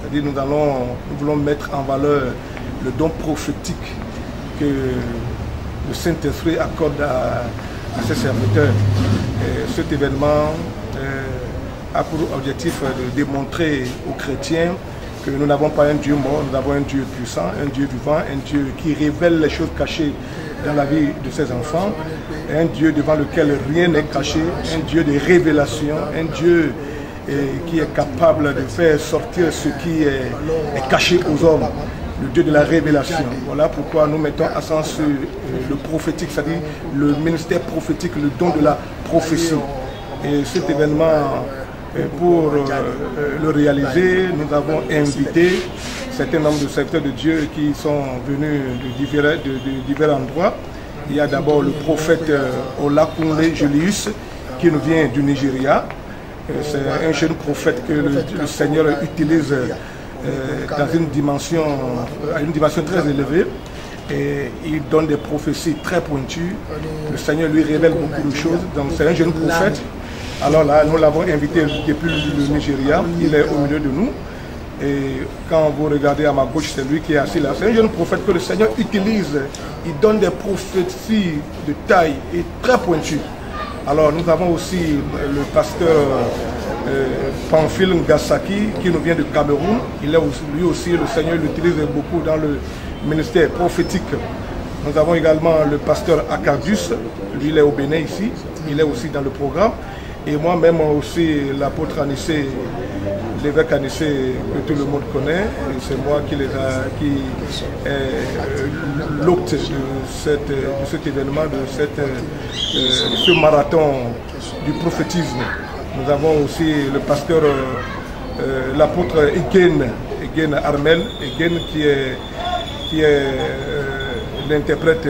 C'est-à-dire nous voulons mettre en valeur le don prophétique que le Saint-Esprit accorde à ses serviteurs. Et cet événement a pour objectif de démontrer aux chrétiens que nous n'avons pas un Dieu mort, nous avons un Dieu puissant, un Dieu vivant, un Dieu qui révèle les choses cachées dans la vie de ses enfants, un Dieu devant lequel rien n'est caché, un Dieu de révélation, un Dieu qui est capable de faire sortir ce qui est caché aux hommes, le Dieu de la révélation. Voilà pourquoi nous mettons accent sur le prophétique, c'est-à-dire le ministère prophétique, le don de la prophétie. Et cet événement, pour le réaliser, nous avons invité un certain nombre de serviteurs de Dieu qui sont venus de divers endroits. Il y a d'abord le prophète Olakunle Julius qui nous vient du Nigeria. C'est un jeune prophète que le Seigneur utilise dans une dimension très élevée. Et il donne des prophéties très pointues. Le Seigneur lui révèle beaucoup de choses. Donc c'est un jeune prophète. Alors là, nous l'avons invité depuis le Nigeria. Il est au milieu de nous. Et quand vous regardez à ma gauche, c'est lui qui est assis là. C'est un jeune prophète que le Seigneur utilise. Il donne des prophéties de taille et très pointues. Alors nous avons aussi le pasteur Pamphile Ngasaki qui nous vient de Cameroun. Il est aussi, lui aussi, le Seigneur l'utilise beaucoup dans le ministère prophétique. Nous avons également le pasteur Akardus, lui il est au Bénin ici, il est aussi dans le programme. Et moi-même aussi l'apôtre Anissé, l'évêque Anissé que tout le monde connaît. C'est moi qui est l'hôte de cet événement, de ce marathon du prophétisme. Nous avons aussi le pasteur, l'apôtre Egen Armel, Egen qui est l'interprète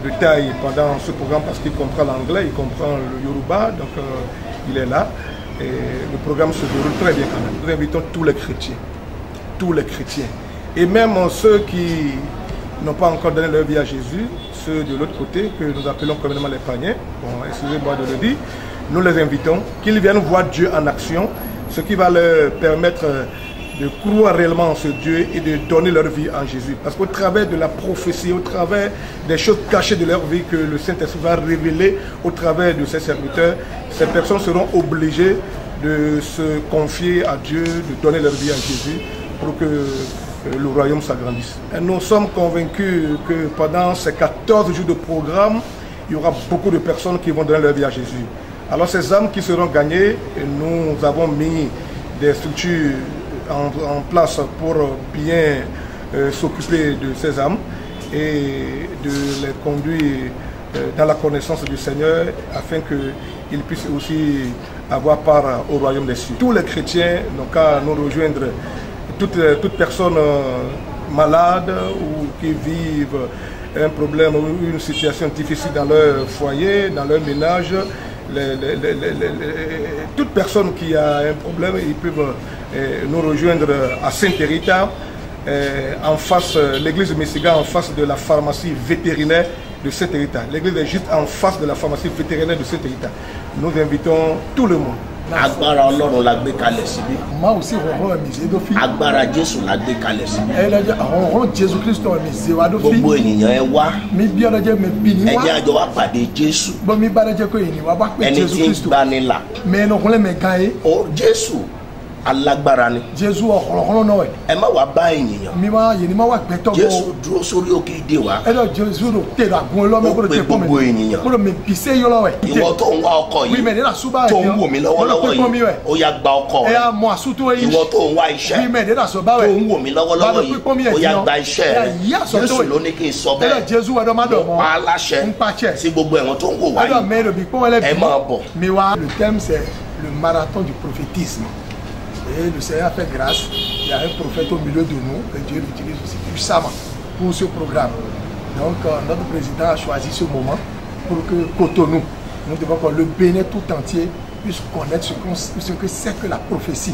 de taille pendant ce programme parce qu'il comprend l'anglais, il comprend le Yoruba, donc il est là. Et le programme se déroule très bien quand même. Nous invitons tous les chrétiens, et même ceux qui n'ont pas encore donné leur vie à Jésus, ceux de l'autre côté, que nous appelons communément les païens, bon, excusez-moi de le dire, nous les invitons, qu'ils viennent voir Dieu en action, ce qui va leur permettre de croire réellement en ce Dieu et de donner leur vie en Jésus. Parce qu'au travers de la prophétie, au travers des choses cachées de leur vie que le Saint-Esprit va révéler au travers de ses serviteurs, ces personnes seront obligées de se confier à Dieu, de donner leur vie à Jésus pour que le royaume s'agrandisse. Nous sommes convaincus que pendant ces 14 jours de programme, il y aura beaucoup de personnes qui vont donner leur vie à Jésus. Alors ces âmes qui seront gagnées, nous avons mis des structures en place pour bien s'occuper de ces âmes et de les conduire dans la connaissance du Seigneur afin qu'ils puissent aussi avoir part au royaume des cieux. Tous les chrétiens n'ont qu'à nous rejoindre, toute personne malade ou qui vivent un problème ou une situation difficile dans leur foyer, dans leur ménage, toute personne qui a un problème, ils peuvent nous rejoindre à Sainte-Rita, en face, l'église de Messiga, en face de la pharmacie vétérinaire de Sainte-Rita. L'église est juste en face de la pharmacie vétérinaire de Sainte-Rita. Nous invitons tout le monde. Agbára Ọlọ́run la gbé kalẹ̀ síbí. Má ò sí ọ̀rọ̀ ẹ̀mí ṣe dó fi. Agbára Jésù la gbé kalẹ̀ síbí. Ẹ lọ́jọ́ àwọn ọ̀rọ̀ Jésù Kristo ẹ̀mí ṣe wá dó fi. Gbogbo ènìyàn ẹ wá. Mi bí ọlọ́jọ́ mi bí ni wá. Ẹ jẹ́ àjọ wá pàdé Jésù. Bọ́ mi bá lọ́jọ́ pé ènìyàn wá pé Jésù Kristo. Ẹni tí ń gbani là. Mẹ́ẹ̀nù ọkùnrin mi gan yé. Ó Jésù alágbára ni. Jésù ọ̀kọ̀lọ̀kọ̀lọ̀ náà ẹ̀. Ẹ má wá bá ènìyàn. Mi máa yè ni máa wá gbẹ́tọ̀ bọ́. Jésù dúró sórí òkè ìdè wa. Ẹ lọ Jésù ló tẹ̀lé àgùn ọlọ́mọ gbọ́dọ̀ tẹ̀ fún mi. Ó pe gbogbo ènìyàn. Gbọ́dọ̀ mi bìsẹ́ yọlọ ẹ̀. Ìwọ tó ń wá ọkọ yìí. Wí mẹ́ẹ̀dẹ́ náà súbà ẹ̀. Tó ń wò mí lọ́wọ́lọ́wọ́ yìí. Ó yá gba ọkọ ẹ rẹ̀. yà mọ àsútó yìí. Ìwọ tó ń wá iṣẹ́. Wí mẹ́ẹ̀dẹ́ náà sọ báwẹ̀. Tó ń wò mí lọ́wọ́lọ́wọ́ yìí. Ó yá gba iṣẹ́ rẹ̀. Jésù ló ní kí n sọ bẹ́ẹ̀. Jésù wẹ́dọ̀ má dọ̀ mọ́. Pa aláṣẹ sí gbogbo ẹ̀wọ̀n tó ń wò wá yìí. Ẹ máa bọ̀. Le thème c'est le marathon du prophétisme. Et le Seigneur a fait grâce. Il y a un prophète au milieu de nous que Dieu l'utilise aussi puissamment pour ce programme. Donc notre président a choisi ce moment pour que Cotonou, nous devons que le Bénin tout entier puisse connaître ce que c'est que la prophétie.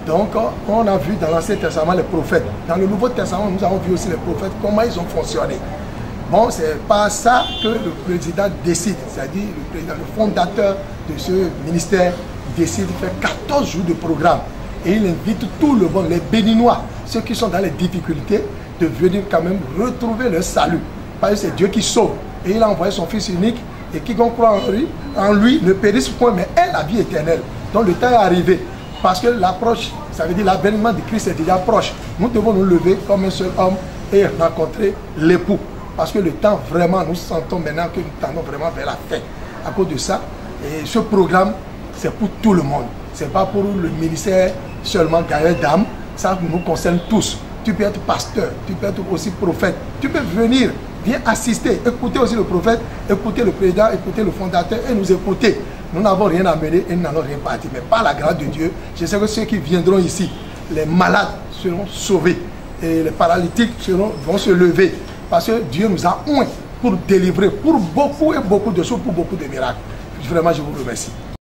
Donc on a vu dans l'Ancien Testament les prophètes. Dans le Nouveau Testament, nous avons vu aussi les prophètes, comment ils ont fonctionné. Bon, c'est pas ça que le président décide, c'est-à-dire le président, le fondateur de ce ministère décide de faire 14 jours de programme. Et il invite tout le monde, les Béninois, ceux qui sont dans les difficultés, de venir quand même retrouver leur salut. Parce que c'est Dieu qui sauve. Et il a envoyé son Fils unique. Et quiconque croit en lui ne périsse point, mais ait la vie éternelle. Donc le temps est arrivé. Parce que l'approche, ça veut dire l'avènement de Christ est déjà proche. Nous devons nous lever comme un seul homme et rencontrer l'époux. Parce que le temps, vraiment, nous sentons maintenant que nous tendons vraiment vers la fin. À cause de ça, et ce programme, c'est pour tout le monde. Ce n'est pas pour le ministère seulement gagneur d'âme. Ça nous concerne tous. Tu peux être pasteur, tu peux être aussi prophète. Tu peux venir, viens assister, écouter aussi le prophète, écouter le président, écouter le fondateur et nous écouter. Nous n'avons rien à mener et nous n'allons rien partir. Mais par la grâce de Dieu, je sais que ceux qui viendront ici, les malades seront sauvés et les paralytiques vont se lever. Parce que Dieu nous a oints pour délivrer, pour beaucoup et beaucoup de choses, pour beaucoup de miracles. Vraiment, je vous remercie.